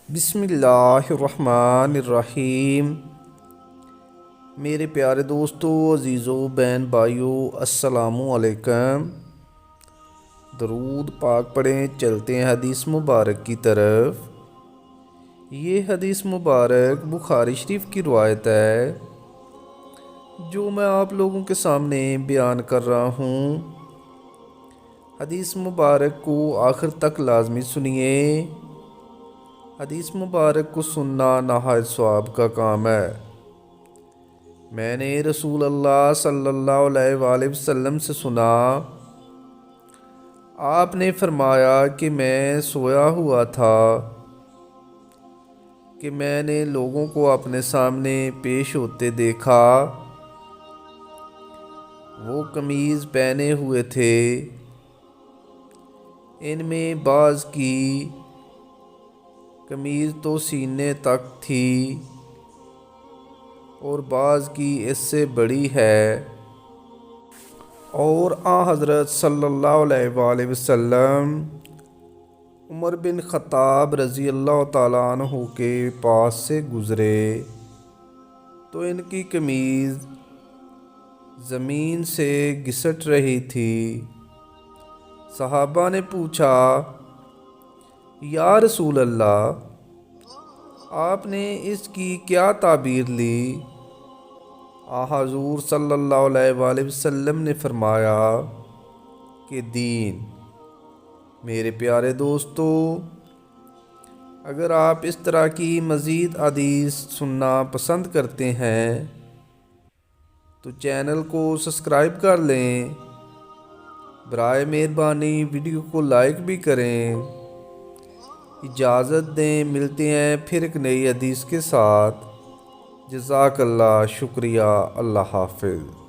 بسم اللہ الرحمن الرحیم۔ میرے پیارے دوستو، عزیزو، بہن بھائیو، السلام علیکم۔ درود پاک پڑھیں، چلتے ہیں حدیث مبارک کی طرف۔ یہ حدیث مبارک بخاری شریف کی روایت ہے جو میں آپ لوگوں کے سامنے بیان کر رہا ہوں۔ حدیث مبارک کو آخر تک لازمی سنیے۔ حدیث مبارک کو سننا نہایت ثواب کا کام ہے۔ میں نے رسول اللہ صلی اللہ علیہ وآلہ وسلم سے سنا، آپ نے فرمایا کہ میں سویا ہوا تھا کہ میں نے لوگوں کو اپنے سامنے پیش ہوتے دیکھا۔ وہ قمیض پہنے ہوئے تھے، ان میں بعض کی قمیض تو سینے تک تھی اور بعض کی اس سے بڑی ہے، اور حضرت صلی اللہ علیہ وآلہ وسلم عمر بن خطاب رضی اللہ تعالیٰ عنہ کے پاس سے گزرے تو ان کی قمیض زمین سے گھسٹ رہی تھی۔ صحابہ نے پوچھا، یا رسول اللہ، آپ نے اس کی کیا تعبیر لی؟ حضور صلی اللہ علیہ وآلہ وسلم نے فرمایا کہ دین۔ میرے پیارے دوستو، اگر آپ اس طرح کی مزید حدیث سننا پسند کرتے ہیں تو چینل کو سبسکرائب کر لیں۔ برائے مہربانی ویڈیو کو لائک بھی کریں۔ اجازت دیں، ملتے ہیں پھر ایک نئی حدیث کے ساتھ۔ جزاک اللہ، شکریہ، اللہ حافظ۔